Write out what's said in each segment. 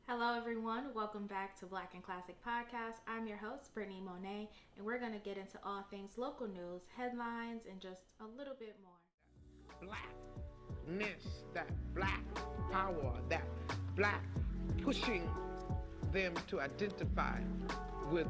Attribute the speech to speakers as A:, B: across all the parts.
A: Hello, everyone. Welcome back to Black and Classic Podcast. I'm your host, Brittany Monet, and we're going to get into all things local news, headlines, and just a little bit more.
B: Blackness, that black power, that black pushing them to identify with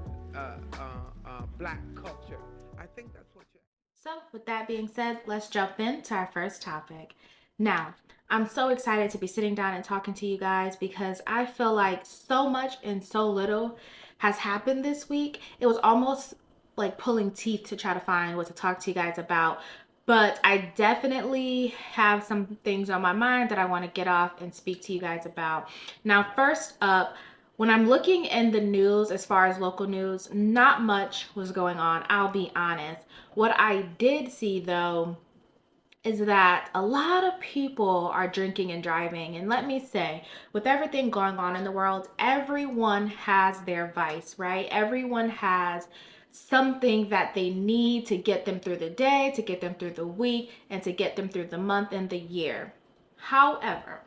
B: black culture. I think that's what you.
A: So, with that being said, let's jump into our first topic. Now, I'm so excited to be sitting down and talking to you guys because I feel like so much and so little has happened this week. It was almost like pulling teeth to try to find what to talk to you guys about. But I definitely have some things on my mind that I want to get off and speak to you guys about. Now, first up, when I'm looking in the news as far as local news, not much was going on, I'll be honest. What I did see though is that a lot of people are drinking and driving. And let me say, with everything going on in the world, everyone has their vice, right? Everyone has something that they need to get them through the day, to get them through the week, and to get them through the month and the year. However,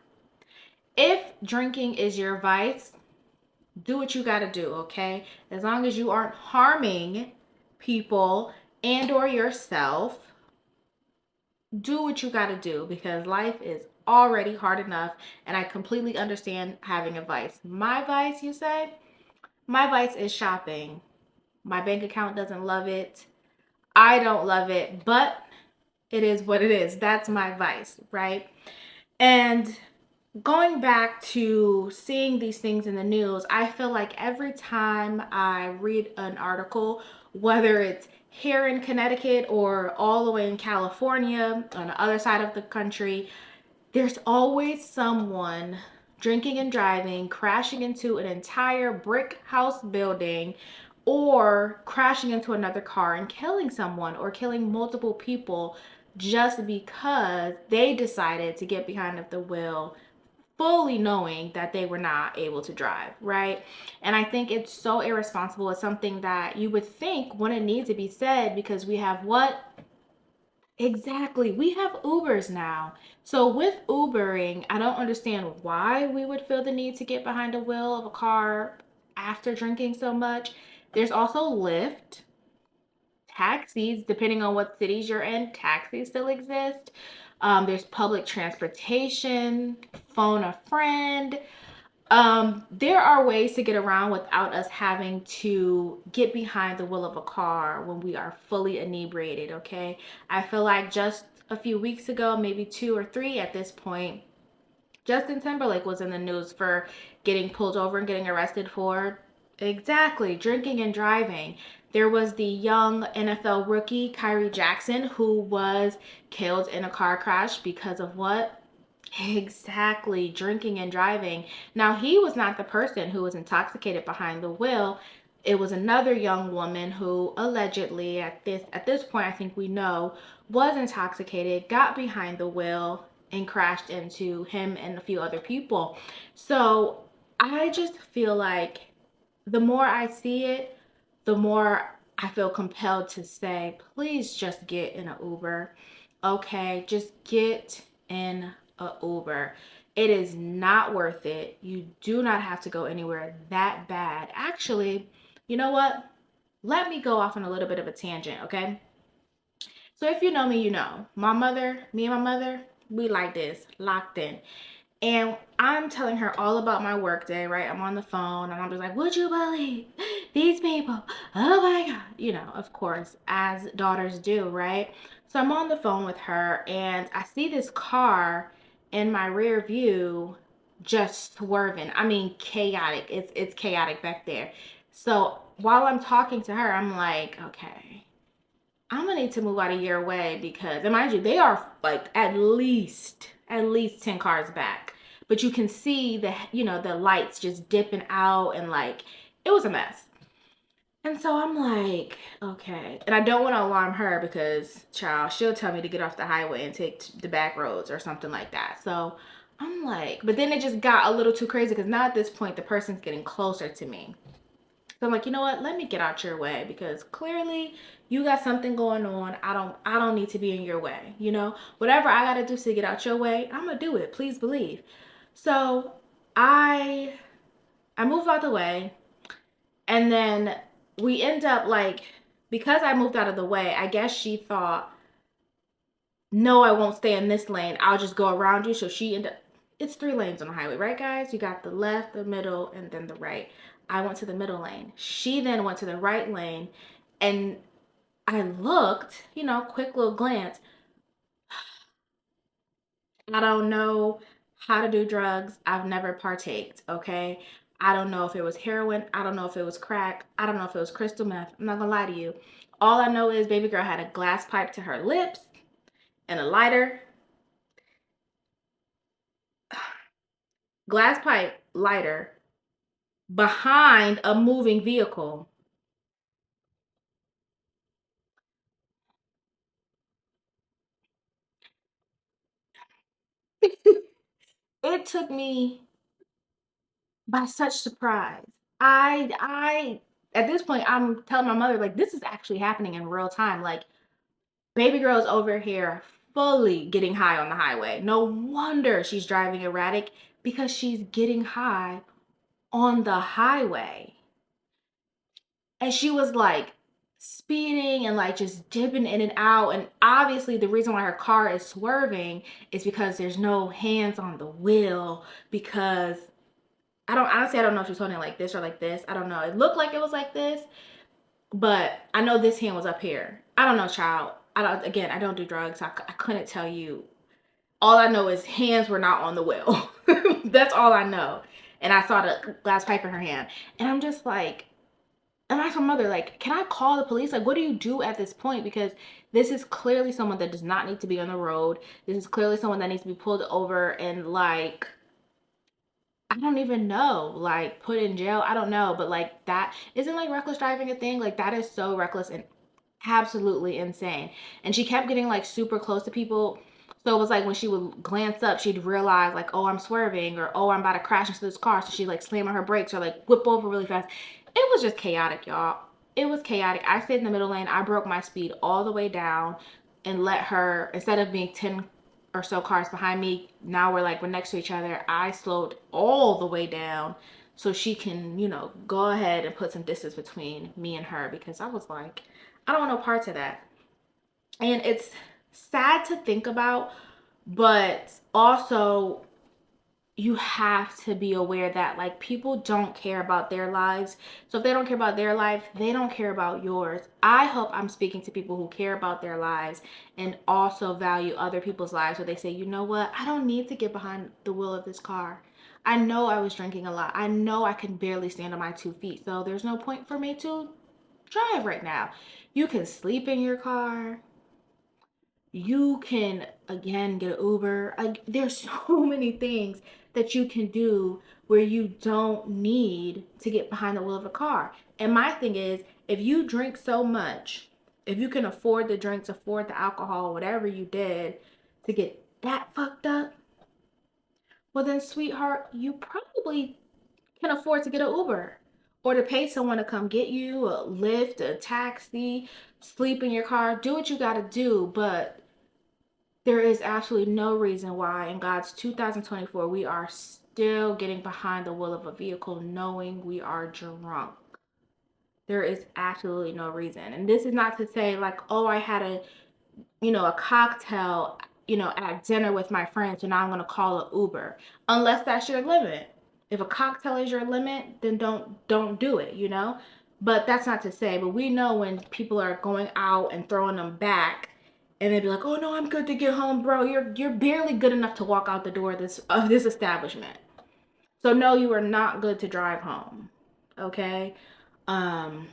A: if drinking is your vice, do what you got to do, okay? As long as you aren't harming people and or yourself, do what you got to do because life is already hard enough, and I completely understand having a vice. My vice, you say? My vice is shopping. My bank account doesn't love it. I don't love it, but it is what it is. That's my vice, right? And going back to seeing these things in the news, I feel like every time I read an article, whether it's here in Connecticut or all the way in California on the other side of the country, there's always someone drinking and driving, crashing into an entire brick house building, or crashing into another car and killing someone or killing multiple people just because they decided to get behind the wheel fully knowing that they were not able to drive, right? And I think it's so irresponsible. It's something that you would think wouldn't need to be said because we have what? Exactly. We have Ubers now. So with Ubering, I don't understand why we would feel the need to get behind the wheel of a car after drinking so much. There's also Lyft, taxis, depending on what cities you're in, taxis still exist. There's public transportation, phone a friend. There are ways to get around without us having to get behind the wheel of a car when we are fully inebriated, okay? I feel like just a few weeks ago, maybe two or three at this point, Justin Timberlake was in the news for getting pulled over and getting arrested for exactly drinking and driving. There was the young NFL rookie Kyrie Jackson who was killed in a car crash because of what? Exactly, drinking and driving. Now, he was not the person who was intoxicated behind the wheel. It was another young woman who allegedly at this point I think we know was intoxicated, got behind the wheel and crashed into him and a few other people. So, I just feel like the more I see it, the more I feel compelled to say, please just get in an Uber. Okay, just get in a Uber. It is not worth it. You do not have to go anywhere that bad. Actually, you know what? Let me go off on a little bit of a tangent, okay? So if you know me, you know. Me and my mother, we like this, locked in. And I'm telling her all about my work day, right? I'm on the phone and I'm just like, would you believe these people? Oh my God. You know, of course, as daughters do, right? So I'm on the phone with her and I see this car in my rear view just swerving. I mean, chaotic. It's chaotic back there. So while I'm talking to her, I'm like, okay, I'm gonna need to move out of your way because, and mind you, they are like at least 10 cars back. But you can see the lights just dipping out and like it was a mess. And so I'm like, okay. And I don't want to alarm her because, child, she'll tell me to get off the highway and take the back roads or something like that. So I'm like, but then it just got a little too crazy because now at this point, the person's getting closer to me. So I'm like, you know what? Let me get out your way because clearly you got something going on. I don't need to be in your way. Whatever I gotta do to get out your way, I'm gonna do it. Please believe. So I I move out the way, and then we end up like, because I moved out of the way, I guess she thought, no, I won't stay in this lane. I'll just go around you. So she ended up, it's 3 lanes on the highway, right, guys? You got the left, the middle, and then the right. I went to the middle lane. She then went to the right lane, and I looked, quick little glance. I don't know how to do drugs. I've never partaked, okay? I don't know if it was heroin. I don't know if it was crack. I don't know if it was crystal meth. I'm not gonna lie to you. All I know is baby girl had a glass pipe to her lips and a lighter. Glass pipe, lighter, behind a moving vehicle. It took me by such surprise. I at this point I'm telling my mother like this is actually happening in real time. Like baby girl's over here fully getting high on the highway. No wonder she's driving erratic because she's getting high on the highway. And she was like speeding and like just dipping in and out. And obviously, the reason why her car is swerving is because there's no hands on the wheel. Because I don't know if she's holding it like this or like this. I don't know. It looked like it was like this, but I know this hand was up here. I don't know, child. Again, I don't do drugs. I couldn't tell you. All I know is hands were not on the wheel. That's all I know. And I saw the glass pipe in her hand. And I'm just like, and I asked my mother, like, can I call the police? Like, what do you do at this point? Because this is clearly someone that does not need to be on the road. This is clearly someone that needs to be pulled over and, like, I don't even know, like, put in jail. I don't know. But, like, that isn't, like, reckless driving a thing. Like, that is so reckless and absolutely insane. And she kept getting, like, super close to people. So it was like when she would glance up, she'd realize, like, oh, I'm swerving, or oh, I'm about to crash into this car. So she'd, like, slam on her brakes or, like, whip over really fast. It was just chaotic, y'all. It was chaotic. I stayed in the middle lane. I broke my speed all the way down and let her, instead of being 10 or so cars behind me, now we're next to each other. I slowed all the way down so she can, go ahead and put some distance between me and her because I was like, I don't want no parts of that. And it's sad to think about, but also you have to be aware that like people don't care about their lives. So if they don't care about their life, they don't care about yours. I hope I'm speaking to people who care about their lives and also value other people's lives where they say, you know what, I don't need to get behind the wheel of this car. I know I was drinking a lot. I know I can barely stand on my 2 feet. So there's no point for me to drive right now. You can sleep in your car. You can again get an Uber. Like there's so many things that you can do where you don't need to get behind the wheel of a car. And my thing is, if you drink so much, if you can afford the drinks, afford the alcohol, whatever you did to get that fucked up, well then sweetheart, you probably can afford to get an Uber or to pay someone to come get you, a Lyft, a taxi, sleep in your car, do what you got to do, but there is absolutely no reason why in God's 2024 we are still getting behind the wheel of a vehicle knowing we are drunk. There is absolutely no reason. And this is not to say like, oh, I had a cocktail, at dinner with my friends, so now I'm going to call an Uber. Unless that's your limit. If a cocktail is your limit, then don't do it. But that's not to say, but we know when people are going out and throwing them back and they'd be like, "Oh no, I'm good to get home, bro. You're barely good enough to walk out the door of this establishment." So no, you are not good to drive home. Okay? Um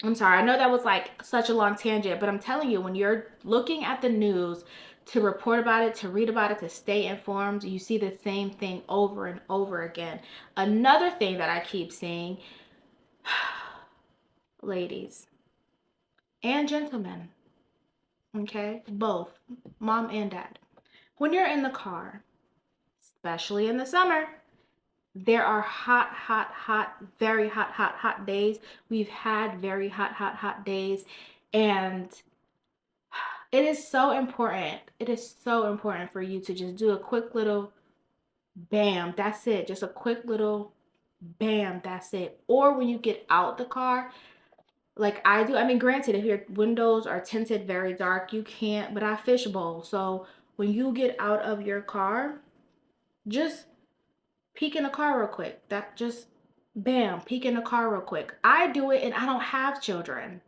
A: I'm sorry. I know that was like such a long tangent, but I'm telling you, when you're looking at the news to report about it, to read about it, to stay informed, you see the same thing over and over again. Another thing that I keep seeing, ladies and gentlemen, okay, both mom and dad, when you're in the car, especially in the summer, there are hot, hot, hot, very hot, hot, hot days. We've had very hot, hot, hot days. And it is so important. It is so important for you to just do a quick little bam. That's it. Just a quick little bam, that's it. Or when you get out the car, like I do. I mean, granted, if your windows are tinted very dark, you can't, but I fishbowl. So when you get out of your car, just peek in the car real quick. That just bam, peek in the car real quick. I do it and I don't have children.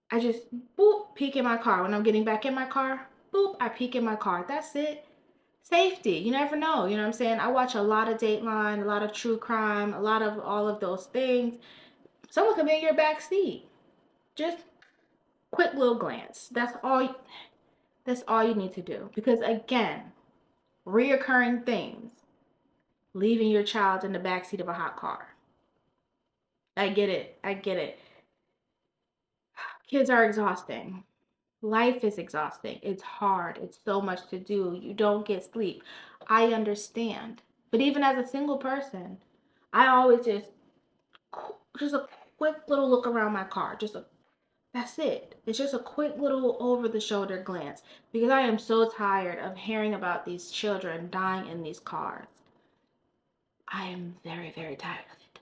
A: I just boop, peek in my car. When I'm getting back in my car, boop, I peek in my car. That's it. Safety. You never know. You know what I'm saying? I watch a lot of Dateline, a lot of true crime, a lot of all of those things. Someone could be in your back seat. Just quick little glance. That's all you need to do. Because again, reoccurring things. Leaving your child in the back seat of a hot car. I get it. I get it. Kids are exhausting. Life is exhausting. It's hard. It's so much to do. You don't get sleep. I understand. But even as a single person, I always just a quick little look around my car. That's it. It's just a quick little over the shoulder glance because I am so tired of hearing about these children dying in these cars. I am very, very tired of it.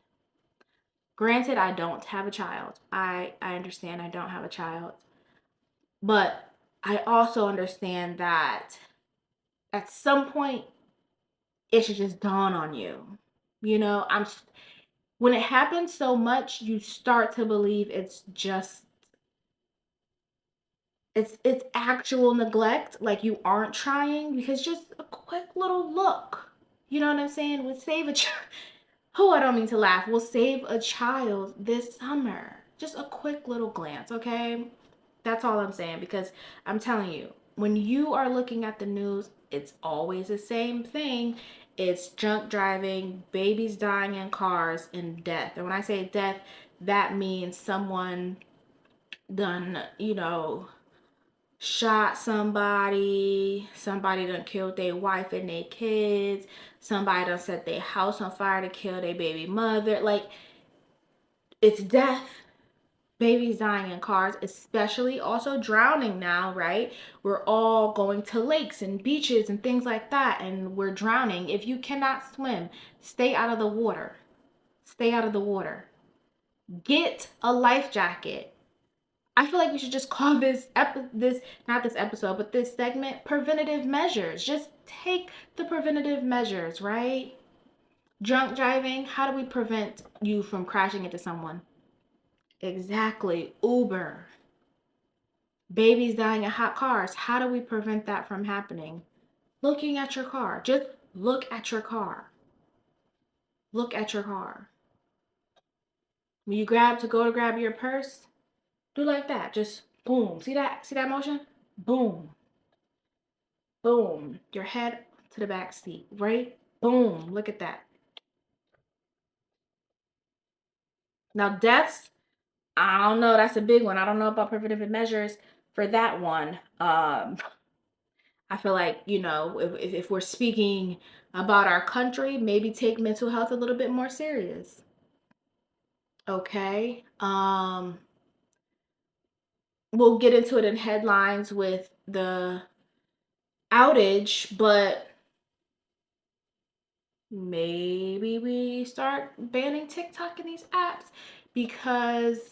A: Granted, I don't have a child. I understand I don't have a child. But I also understand that at some point it should just dawn on you. You know, when it happens so much, you start to believe it's actual neglect, like you aren't trying because just a quick little look. You know what I'm saying? Would save a child. Oh, I don't mean to laugh. We'll save a child this summer. Just a quick little glance, okay? That's all I'm saying because I'm telling you, when you are looking at the news, it's always the same thing. It's drunk driving, babies dying in cars, and death. And when I say death, that means someone done, shot somebody done killed their wife and their kids, somebody done set their house on fire to kill their baby mother. Like, it's death. Babies dying in cars, especially also drowning now, right? We're all going to lakes and beaches and things like that, and we're drowning. If you cannot swim, stay out of the water. Stay out of the water. Get a life jacket. I feel like we should just call this not this episode, but this segment preventative measures. Just take the preventative measures, right? Drunk driving, how do we prevent you from crashing into someone? Exactly. Uber. Babies dying in hot cars. How do we prevent that from happening? Looking at your car. Just look at your car. Look at your car. When you go to grab your purse, do like that. Just boom. See that? See that motion? Boom. Boom. Your head to the back seat, right? Boom. Look at that. Now deaths, I don't know. That's a big one. I don't know about preventative measures for that one. I feel like, if we're speaking about our country, maybe take mental health a little bit more serious. Okay. We'll get into it in headlines with the outage, but maybe we start banning TikTok in these apps because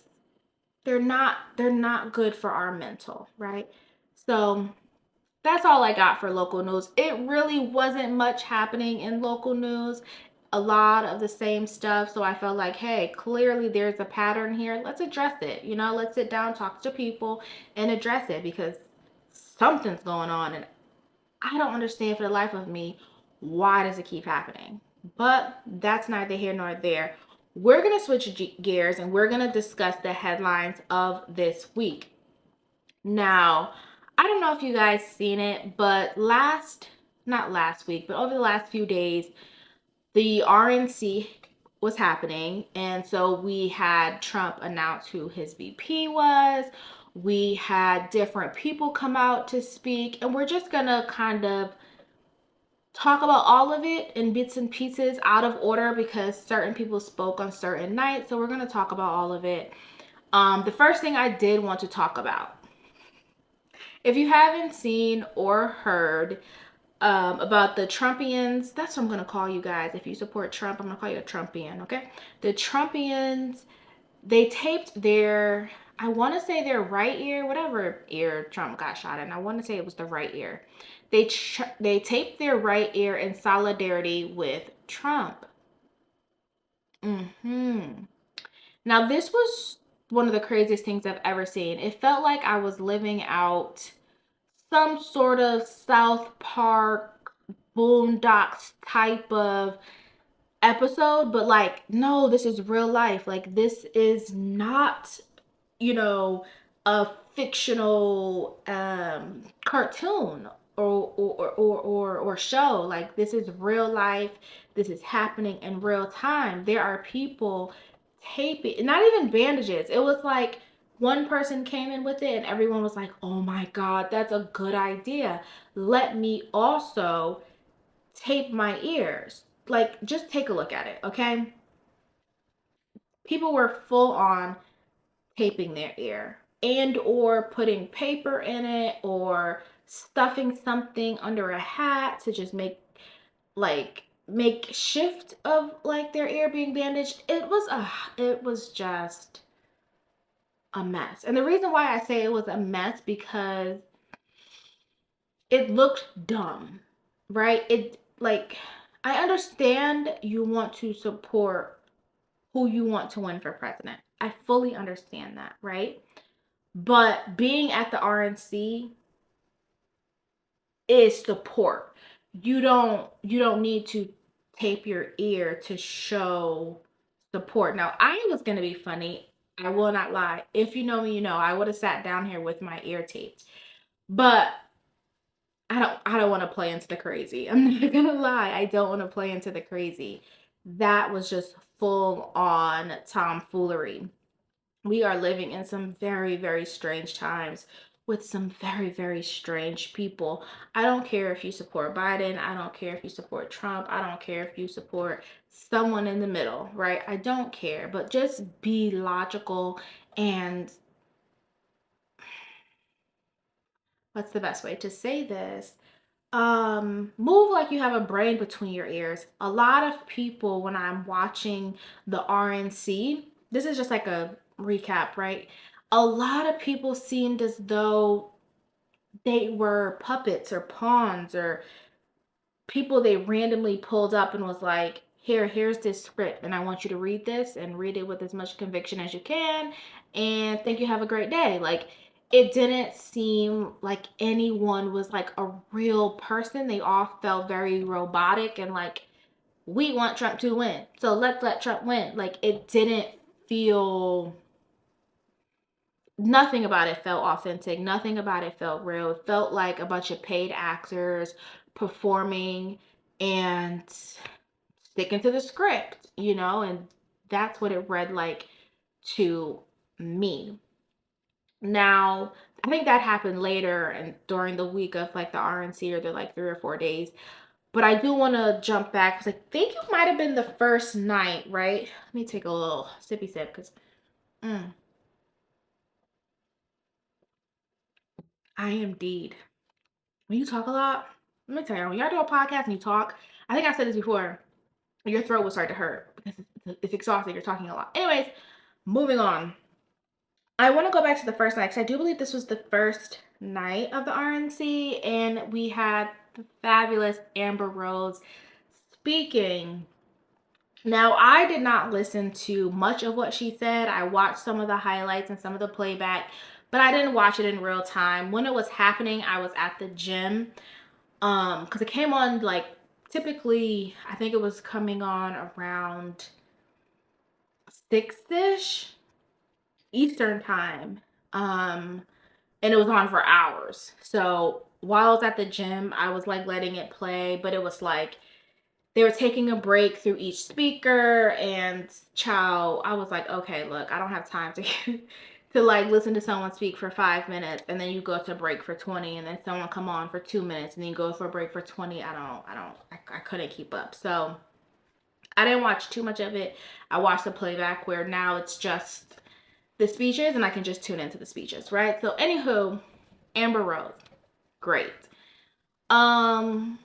A: they're not good for our mental, right? So that's all I got for local news. It really wasn't much happening in local news. A lot of the same stuff. So I felt like, hey, clearly there's a pattern here. Let's address it. Let's sit down, talk to people, and address it because something's going on. And I don't understand for the life of me why does it keep happening. But that's neither here nor there. We're going to switch gears and we're going to discuss the headlines of this week. Now, I don't know if you guys seen it, but not last week, but over the last few days, the RNC was happening. And so we had Trump announce who his VP was. We had different people come out to speak, and we're just going to kind of talk about all of it in bits and pieces out of order because certain people spoke on certain nights. So we're going to talk about all of it. The first thing I did want to talk about, if you haven't seen or heard, about the Trumpians. That's what I'm gonna call you guys. If you support Trump, I'm gonna call you a Trumpian, okay? The Trumpians, they taped their, I want to say their right ear, whatever ear Trump got shot in. I want to say it was the right ear. They taped their right ear in solidarity with Trump. Hmm. Now this was one of the craziest things I've ever seen. It felt like I was living out some sort of South Park Boondocks type of episode, but like, no, this is real life. Like, this is not, you know, a fictional cartoon or show. Like, this is real life. This is happening in real time. There are people taping, not even bandages. It was like one person came in with it and everyone was like, oh my God, that's a good idea. Let me also tape my ears. Like, just take a look at it, okay? People were full on taping their ear and or putting paper in it or stuffing something under a hat to just make shift of like their ear being bandaged. It was just a mess. And the reason why I say it was a mess because it looked dumb, right? It like I understand you want to support who you want to win for president. I fully understand that, right? But being at the RNC is support. You don't need to tape your ear to show support. Now, I was going to be funny. I will not lie. If you know me, you know I would have sat down here with my ear taped. But I don't want to play into the crazy. I'm not going to lie. I don't want to play into the crazy. That was just full on tomfoolery. We are living in some very, very strange times with some very, very strange people. I don't care if you support Biden. I don't care if you support Trump. I don't care if you support someone in the middle, right? I don't care. But just be logical and what's the best way to say this? Move like you have a brain between your ears. A lot of people, when I'm watching the RNC, this is just like a recap, right? A lot of people seemed as though they were puppets or pawns or people they randomly pulled up and was like, here's this script and I want you to read this and read it with as much conviction as you can and think you have a great day. Like, it didn't seem like anyone was like a real person. They all felt very robotic and like, we want Trump to win, so let's let Trump win. Like, it didn't feel, nothing about it felt authentic. Nothing about it felt real. It felt like a bunch of paid actors performing and sticking to the script, and that's what it read like to me. Now, I think that happened later and during the week of like the RNC or the like 3 or 4 days. But I do want to jump back because I think it might have been the first night, right? Let me take a little sippy sip because I am indeed. When you talk a lot, let me tell you, when y'all do a podcast and you talk, I think I said this before, your throat will start to hurt because it's exhausting. You're talking a lot. Anyways, moving on. I want to go back to the first night because I do believe this was the first night of the RNC, and we had the fabulous Amber Rose speaking. Now, I did not listen to much of what she said. I watched some of the highlights and some of the playback, but I didn't watch it in real time. When it was happening, I was at the gym. Because it came on like typically, I think it was coming on around 6-ish Eastern time. And it was on for hours. So while I was at the gym, I was like letting it play, but it was like they were taking a break through each speaker and chow. I was like, okay, look, I don't have time to to like listen to someone speak for 5 minutes and then you go to break for 20 and then someone come on for 2 minutes and then you go for a break for 20. I couldn't keep up. So I didn't watch too much of it. I watched the playback where now it's just the speeches and I can just tune into the speeches, right? So anywho, Amber Rose, great. Um,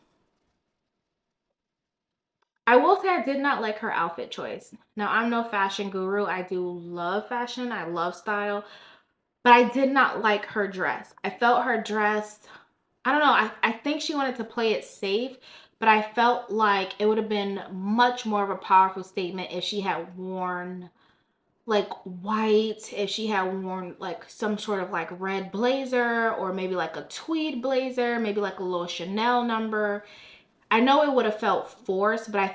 A: I will say I did not like her outfit choice. Now, I'm no fashion guru. I do love fashion. I love style. But I did not like her dress. I felt her dress, I don't know, I think she wanted to play it safe, but I felt like it would have been much more of a powerful statement if she had worn like white, if she had worn like some sort of like red blazer or maybe like a tweed blazer, maybe like a little Chanel number. I know it would have felt forced, but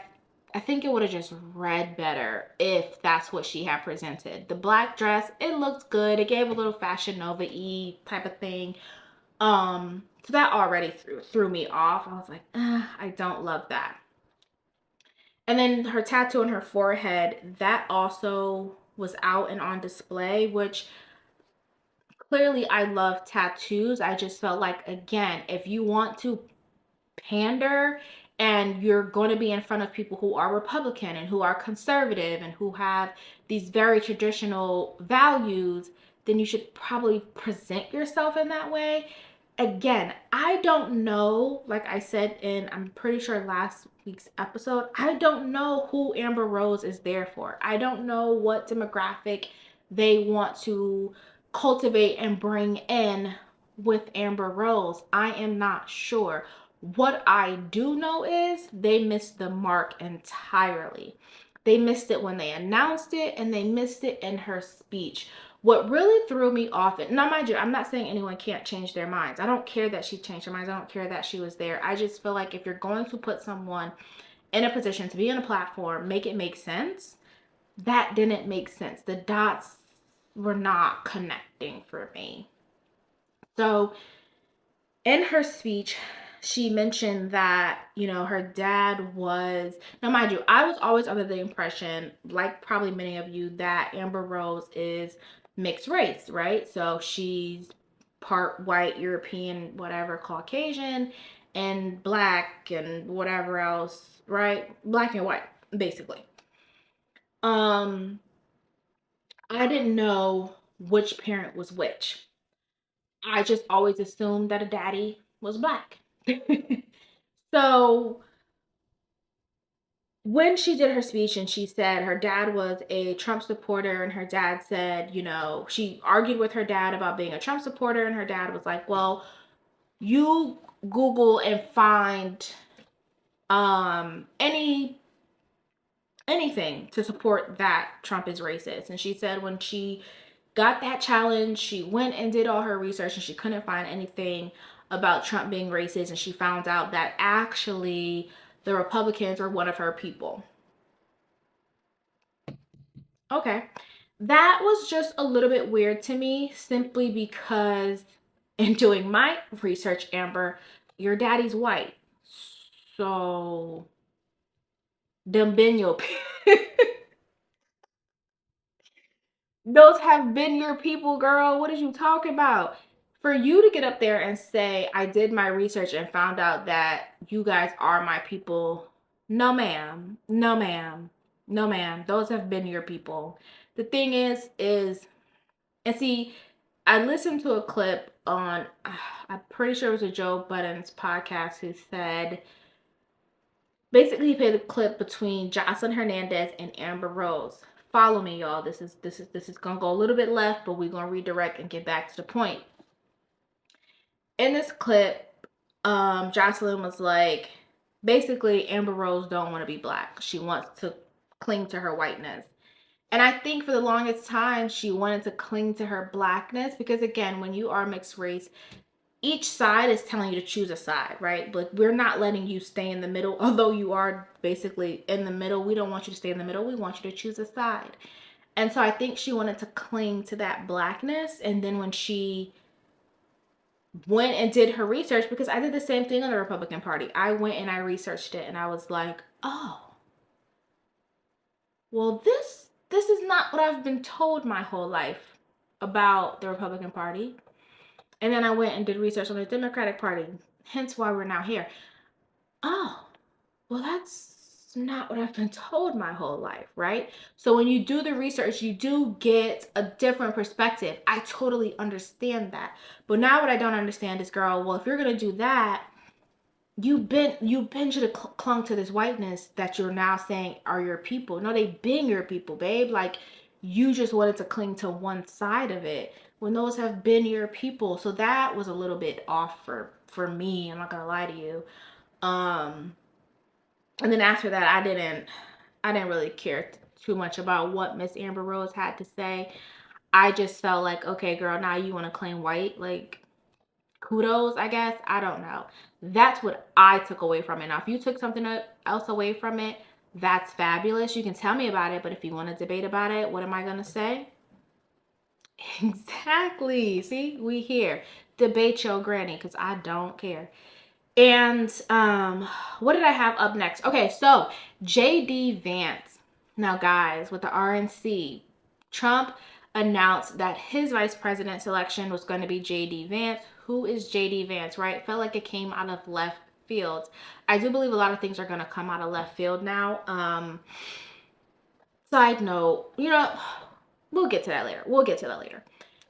A: I think it would have just read better if that's what she had presented. The black dress, it looked good. It gave a little Fashion Nova-y type of thing. So that already threw me off. I was like, I don't love that. And then her tattoo on her forehead, that also was out and on display, which clearly I love tattoos. I just felt like, again, if you want to pander and you're going to be in front of people who are Republican and who are conservative and who have these very traditional values, then you should probably present yourself in that way. Again, I don't know, like I said in, I'm pretty sure last week's episode, I don't know who Amber Rose is there for. I don't know what demographic they want to cultivate and bring in with Amber Rose. I am not sure. What I do know is they missed the mark entirely. They missed it when they announced it, and they missed it in her speech. What really threw me off, and now mind you, I'm not saying anyone can't change their minds. I don't care that she changed her minds. I don't care that she was there. I just feel like if you're going to put someone in a position to be on a platform, make it make sense. That didn't make sense. The dots were not connecting for me. So in her speech, she mentioned that, her dad was, now mind you, I was always under the impression, like probably many of you, that Amber Rose is mixed race, right? So she's part white, European, whatever, Caucasian, and black and whatever else, right? Black and white, basically. Um, I didn't know which parent was which. I just always assumed that a daddy was black. So when she did her speech and she said her dad was a Trump supporter, and her dad said, she argued with her dad about being a Trump supporter, and her dad was like, well, you Google and find anything to support that Trump is racist. And she said when she got that challenge, she went and did all her research and she couldn't find anything about Trump being racist. And she found out that actually the Republicans were one of her people. Okay. That was just a little bit weird to me simply because in doing my research, Amber, your daddy's white. So, them been your those have been your people, girl. What is you talking about? For you to get up there and say, I did my research and found out that you guys are my people. No, ma'am. No, ma'am. No, ma'am. Those have been your people. The thing is, and see, I listened to a clip on, I'm pretty sure it was a Joe Budden's podcast, who said, basically he played a clip between Jocelyn Hernandez and Amber Rose. Follow me, y'all. This is gonna go a little bit left, but we're gonna redirect and get back to the point. In this clip, Jocelyn was like, basically, Amber Rose don't want to be black. She wants to cling to her whiteness. And I think for the longest time, she wanted to cling to her blackness because, again, when you are mixed race, each side is telling you to choose a side, right? But we're not letting you stay in the middle. Although you are basically in the middle, we don't want you to stay in the middle. We want you to choose a side. And so I think she wanted to cling to that blackness. And then when she went and did her research, because I did the same thing on the Republican Party, I went and I researched it and I was like, oh, well, this is not what I've been told my whole life about the Republican Party. And then I went and did research on the Democratic Party, hence why we're now here. Oh, well, that's not what I've been told my whole life, right? So when you do the research, you do get a different perspective. I totally understand that. But now what I don't understand is, girl, well, if you're going to do that, you been should have clung to this whiteness that you're now saying are your people. No, they been your people, babe. Like, you just wanted to cling to one side of it when those have been your people. So that was a little bit off for me. I'm not gonna lie to you. Um, and then after that, I didn't really care too much about what Miss Amber Rose had to say. I just felt like, okay, girl, now you want to claim white, like, kudos, I guess. I don't know. That's what I took away from it. Now, if you took something else away from it, that's fabulous. You can tell me about it, but if you want to debate about it, what am I going to say? Exactly. See, we here. Debate your granny because I don't care. And what did I have up next? Okay, so JD Vance. Now, guys, with the RNC, Trump announced that his vice president selection was going to be JD Vance. Who is JD Vance, right? Felt like it came out of left field. I do believe a lot of things are going to come out of left field now. Side note, we'll get to that later.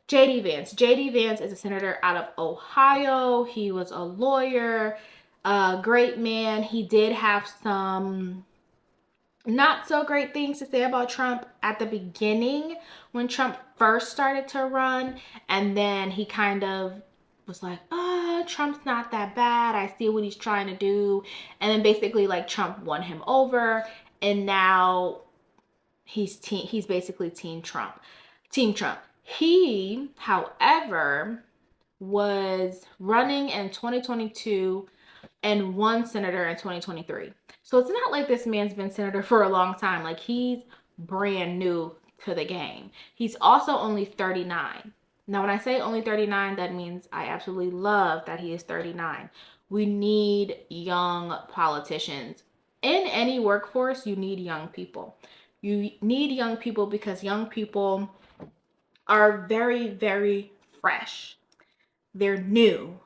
A: JD Vance. JD Vance is a senator out of Ohio. He was a lawyer, a great man. He did have some not so great things to say about Trump at the beginning when Trump first started to run. And then he kind of was like, Trump's not that bad. I see what he's trying to do. And then basically, like, Trump won him over. And now he's basically Team Trump. Team Trump. He, however, was running in 2022 and won senator in 2023. So it's not like this man's been senator for a long time. Like, he's brand new to the game. He's also only 39. Now, when I say only 39, that means I absolutely love that he is 39. We need young politicians. In any workforce, you need young people. You need young people because young people are very, very fresh. They're new.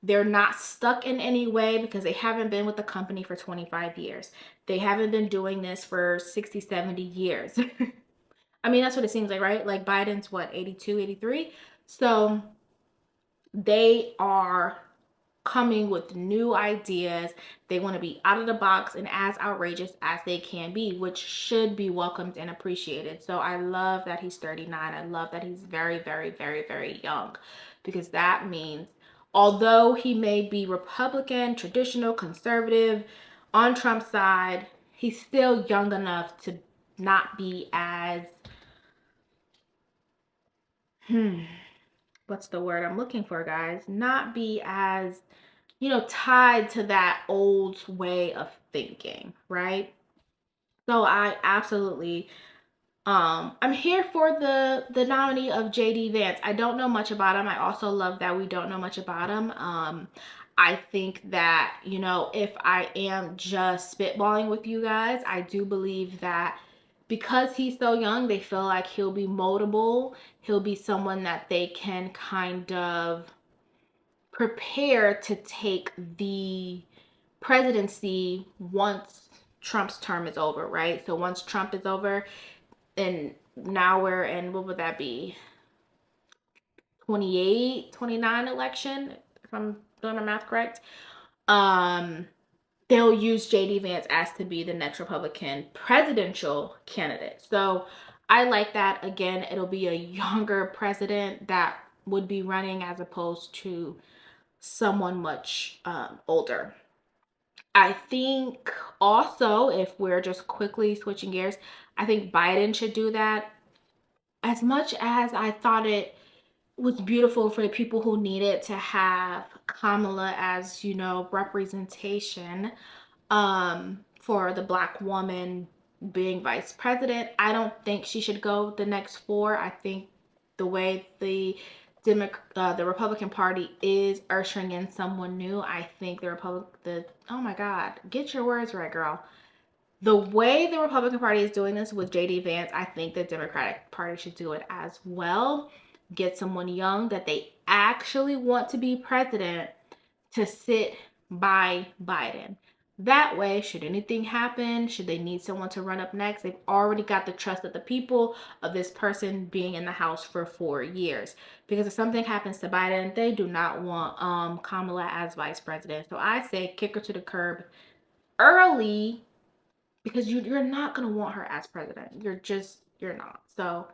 A: They're not stuck in any way because they haven't been with the company for 25 years. They haven't been doing this for 60, 70 years. I mean, that's what it seems like, right? Like, Biden's what, 82, 83? So they are coming with new ideas. They want to be out of the box and as outrageous as they can be, which should be welcomed and appreciated. So I love that he's 39. I love that he's very, very, very, very young, because that means although he may be Republican, traditional, conservative, on Trump's side, he's still young enough to not be as, what's the word I'm looking for, guys? Not be as, tied to that old way of thinking, right? So I absolutely I'm here for the nominee of JD Vance. I don't know much about him. I also love that we don't know much about him. I think that, if I am just spitballing with you guys, I do believe that because he's so young, they feel like he'll be moldable. He'll be someone that they can kind of prepare to take the presidency once Trump's term is over, right? So once Trump is over, and now we're in, what would that be? 28, 29 election, if I'm doing my math correct. Um, they'll use JD Vance as to be the next Republican presidential candidate. So I like that. Again, it'll be a younger president that would be running as opposed to someone much older. I think also, if we're just quickly switching gears, I think Biden should do that. As much as I thought it was beautiful for the people who needed to have Kamala as, representation for the Black woman being vice president, I don't think she should go the next four. I think the way the Republican Party is ushering in someone new, I think oh my God, get your words right, girl. The way the Republican Party is doing this with JD Vance, I think the Democratic Party should do it as well. Get someone young that they actually want to be president to sit by Biden. That way, should anything happen, should they need someone to run up next, they've already got the trust of the people of this person being in the House for 4 years. Because if something happens to Biden, they do not want Kamala as vice president. So I say kick her to the curb early, because you're not going to want her as president. You're not. So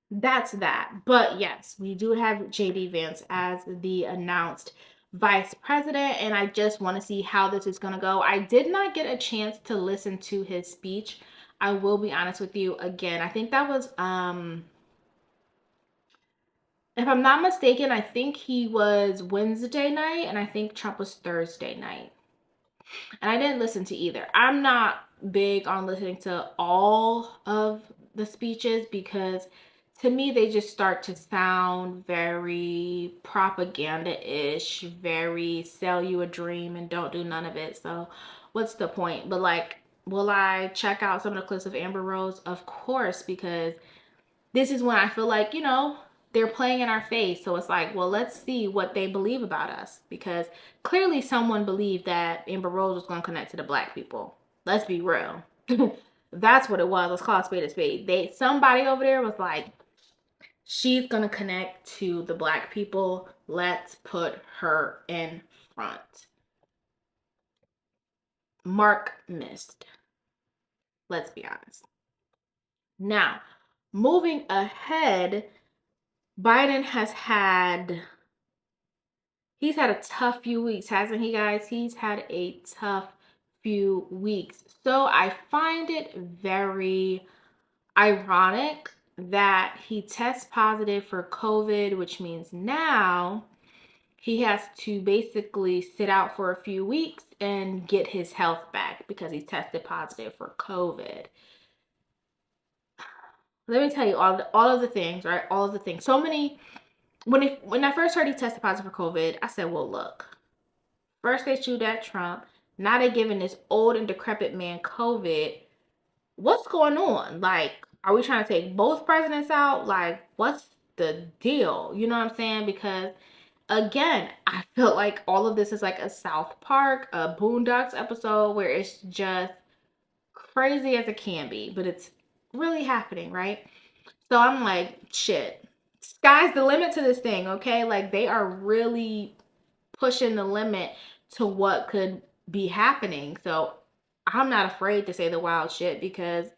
A: that's that. But yes, we do have JD Vance as the announced vice president, and I just want to see how this is going to go. I did not get a chance to listen to his speech. I will be honest with you. Again, I think that was if I'm not mistaken, I think he was Wednesday night and I think Trump was Thursday night. And I didn't listen to either. I'm not big on listening to all of the speeches because to me they just start to sound very propaganda-ish, very sell you a dream and don't do none of it. So what's the point? But like, will I check out some of the clips of Amber Rose? Of course, because this is when I feel like, they're playing in our face. So it's like, well, let's see what they believe about us. Because clearly someone believed that Amber Rose was going to connect to the black people. Let's be real. That's what it was. Let's call a spade a spade. Somebody over there was like, she's going to connect to the black people. Let's put her in front. Mark missed. Let's be honest. Now, moving ahead, Biden he's had a tough few weeks, hasn't he, guys? He's had a tough few weeks. So I find it very ironic that he tests positive for COVID, which means now he has to basically sit out for a few weeks and get his health back because he tested positive for COVID. Let me tell you all of the things, right? All of the things. So many. When I first heard he tested positive for COVID, I said, well, look. First they shoot at Trump. Now they're giving this old and decrepit man COVID. What's going on? Like, are we trying to take both presidents out? Like, what's the deal? You know what I'm saying? Because again, I feel like all of this is like a South Park, a Boondocks episode where it's just crazy as it can be, but it's really happening, right? So I'm like, shit. Sky's the limit to this thing, okay? Like they are really pushing the limit to what could be happening. So I'm not afraid to say the wild shit because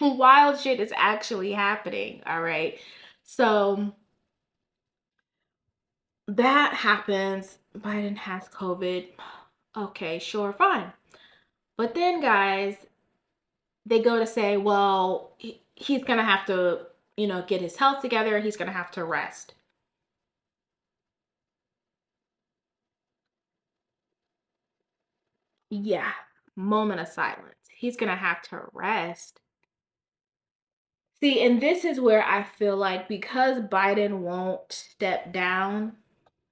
A: wild shit is actually happening. All right. So that happens. Biden has COVID. Okay, sure, fine. But then, guys, they go to say, well, he's going to have to, get his health together. He's going to have to rest. Yeah, moment of silence. He's going to have to rest. See, and this is where I feel like because Biden won't step down,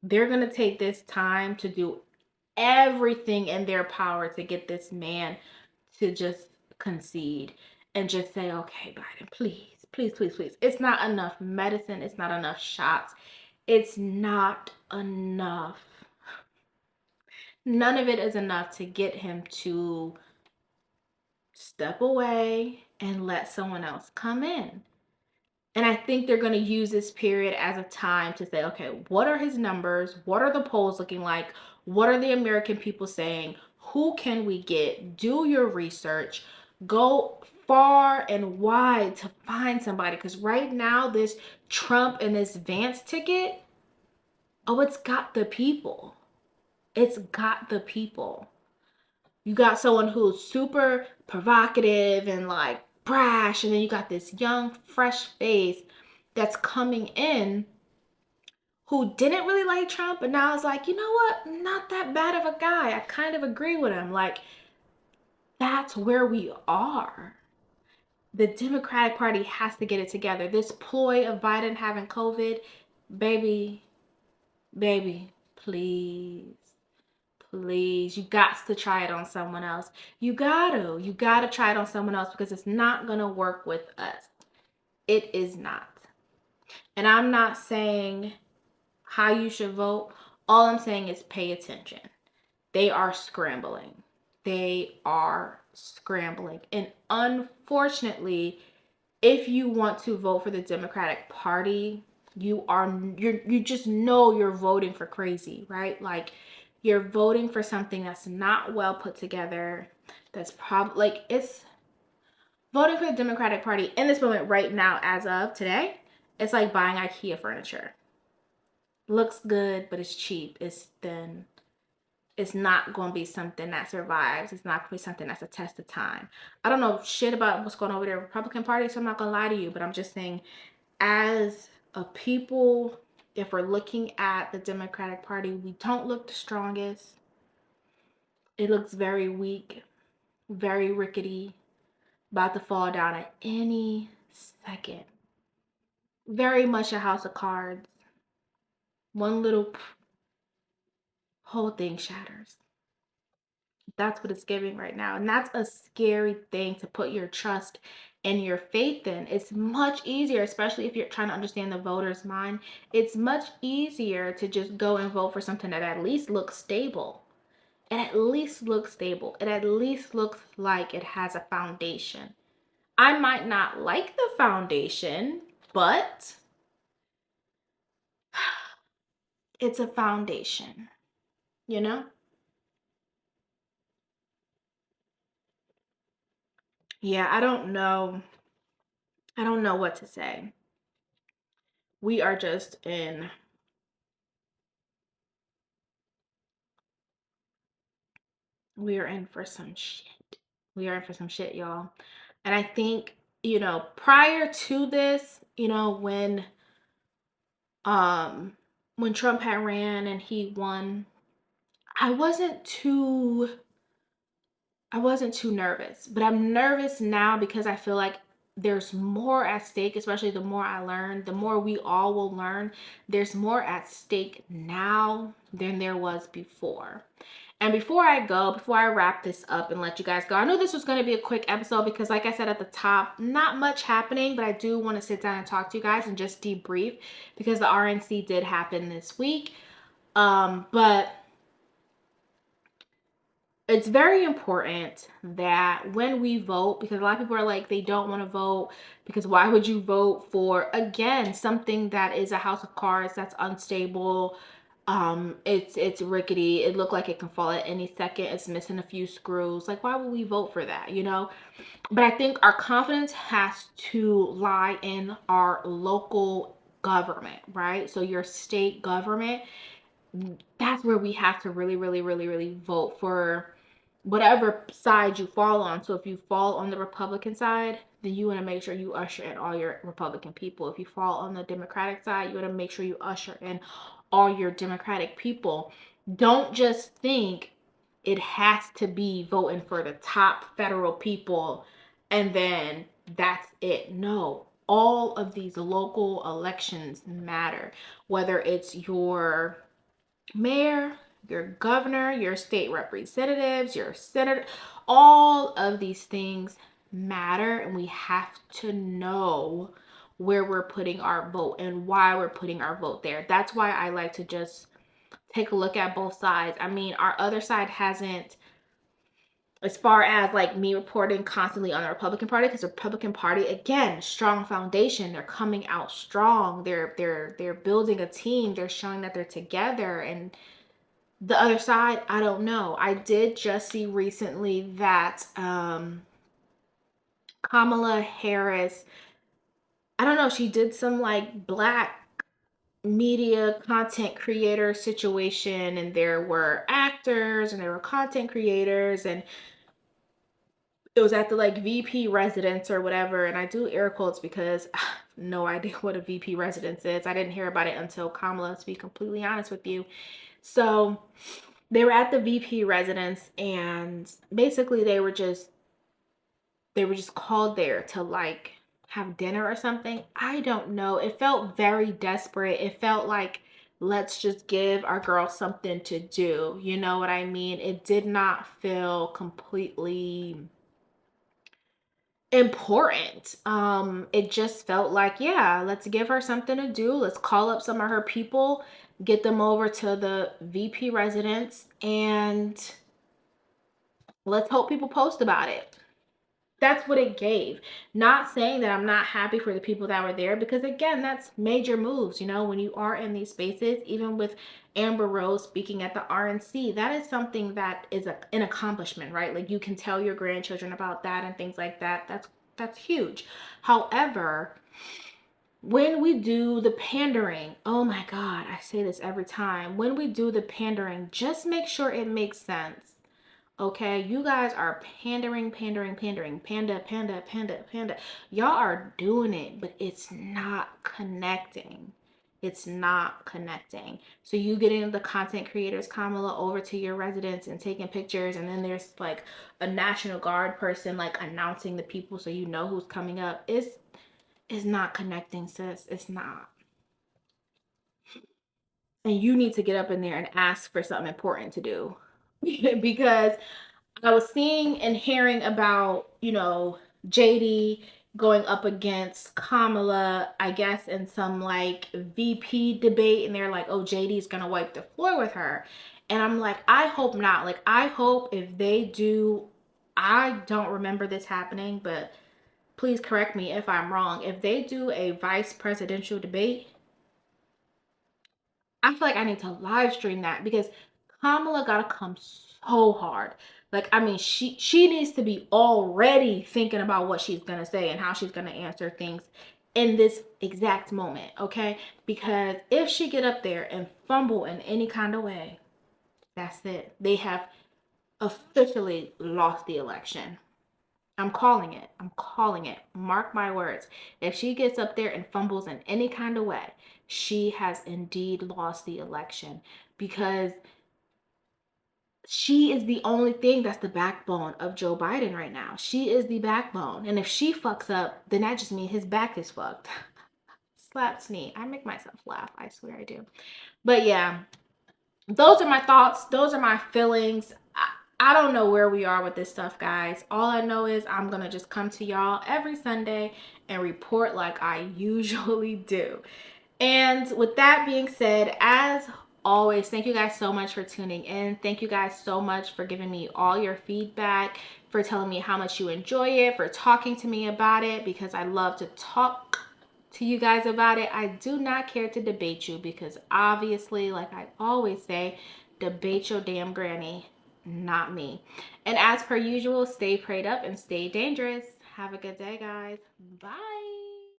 A: they're going to take this time to do everything in their power to get this man to just concede and just say, okay, Biden, please, please, please, please. It's not enough medicine. It's not enough shots. It's not enough. None of it is enough to get him to step away and let someone else come in. And I think they're going to use this period as a time to say, okay, what are his numbers? What are the polls looking like? What are the American people saying? Who can we get? Do your research. Go far and wide to find somebody. Because right now, this Trump and this Vance ticket, oh, it's got the people. It's got the people. You got someone who's super provocative and like brash, and then you got this young, fresh face that's coming in who didn't really like Trump, but now is like, you know what? Not that bad of a guy. I kind of agree with him. Like, that's where we are. The Democratic Party has to get it together. This ploy of Biden having COVID, baby, baby, please. Please, you got to try it on someone else. You gotta try it on someone else because it's not gonna work with us. It is not. And I'm not saying how you should vote. All I'm saying is pay attention. they are scrambling. They are scrambling. And unfortunately, if you want to vote for the Democratic Party, you just know you're voting for crazy, right? Like you're voting for something that's not well put together. That's probably like it's voting for the Democratic Party in this moment right now as of today. It's like buying IKEA furniture. Looks good, but it's cheap. It's thin. It's not going to be something that survives. It's not going to be something that's a test of time. I don't know shit about what's going on with the Republican Party, so I'm not going to lie to you, but I'm just saying, as a people, if we're looking at the Democratic Party, we don't look the strongest. It looks very weak, very rickety, about to fall down at any second. Very much a house of cards. One little whole thing shatters. That's what it's giving right now. And that's a scary thing to put your trust and your faith in. It's much easier, especially if you're trying to understand the voter's mind. It's much easier to just go and vote for something that at least looks stable. It at least looks stable. It at least looks like it has a foundation. I might not like the foundation, but it's a foundation, you know? Yeah, I don't know. I don't know what to say. We are just in we are in for some shit. We are in for some shit, y'all. And I think, prior to this, um when Trump had ran and he won, I wasn't too I wasn't too nervous, but I'm nervous now because I feel like there's more at stake, especially the more I learn, the more we all will learn. There's more at stake now than there was before. And before I wrap this up and let you guys go, I know this was going to be a quick episode because, like I said at the top, not much happening, but I do want to sit down and talk to you guys and just debrief because the RNC did happen this week. But it's very important that when we vote, because a lot of people are like, they don't want to vote because why would you vote for, again, something that is a house of cards that's unstable. It's rickety. It looked like it can fall at any second. It's missing a few screws. Like, why would we vote for that, But I think our confidence has to lie in our local government, right? So your state government, that's where we have to really, really, really, really vote for whatever side you fall on. So if you fall on the Republican side, then you want to make sure you usher in all your Republican people. If you fall on the Democratic side, you want to make sure you usher in all your Democratic people. Don't just think it has to be voting for the top federal people and then that's it. No, all of these local elections matter, whether it's your mayor, your governor, your state representatives, your senator, all of these things matter, and we have to know where we're putting our vote and why we're putting our vote there. That's why I like to just take a look at both sides. I mean, our other side hasn't, as far as like me reporting constantly on the Republican Party, because the Republican Party, again, strong foundation. They're coming out strong. They're building a team. They're showing that they're together. And the other side, I don't know. I did just see recently that Kamala Harris, I don't know, she did some like black media content creator situation, and there were actors and there were content creators, and it was at the like VP residence or whatever. And I do air quotes because I have no idea what a VP residence is. I didn't hear about it until Kamala, to be completely honest with you. So they were at the VP residence, and basically they were just called there to like have dinner or something. I don't know. It felt very desperate. It felt like, let's just give our girl something to do. You know what I mean? It did not feel completely important. It just felt like, yeah, let's give her something to do. Let's call up some of her people, get them over to the VP residence, and let's hope people post about it. That's what it gave. Not saying that I'm not happy for the people that were there, because again, that's major moves, when you are in these spaces, even with Amber Rose speaking at the RNC, that is something that is an accomplishment, right? Like, you can tell your grandchildren about that and things like that. That's huge. However, when we do the pandering, oh my God, I say this every time. When we do the pandering, just make sure it makes sense. Okay, you guys are pandering, panda, panda, panda, panda. Y'all are doing it, but it's not connecting. It's not connecting. So you getting the content creators, Kamala, over to your residence and taking pictures, and then there's like a National Guard person like announcing the people so you know who's coming up. It's not connecting, sis. It's not. And you need to get up in there and ask for something important to do. Because I was seeing and hearing about, JD going up against Kamala, I guess, in some like VP debate, and they're like, oh, JD's gonna wipe the floor with her. And I'm like, I hope not. Like, I hope if they do, I don't remember this happening, but please correct me if I'm wrong. If they do a vice presidential debate, I feel like I need to live stream that, because Kamala gotta come so hard. Like, I mean, she needs to be already thinking about what she's gonna say and how she's gonna answer things in this exact moment, okay? Because if she get up there and fumble in any kind of way, that's it. They have officially lost the election. I'm calling it. I'm calling it. Mark my words. If she gets up there and fumbles in any kind of way, she has indeed lost the election, because she is the only thing that's the backbone of Joe Biden right now. She is the backbone. And if she fucks up, then that just means his back is fucked. Slaps me. I make myself laugh. I swear I do. But yeah, those are my thoughts. Those are my feelings. I don't know where we are with this stuff, guys. All I know is I'm going to just come to y'all every Sunday and report like I usually do. And with that being said, as always, thank you guys so much for tuning in. Thank you guys so much for giving me all your feedback, for telling me how much you enjoy it, for talking to me about it, because I love to talk to you guys about it. I do not care to debate you, because obviously, like I always say, debate your damn granny, not me. And as per usual, stay prayed up and stay dangerous. Have a good day, guys. Bye.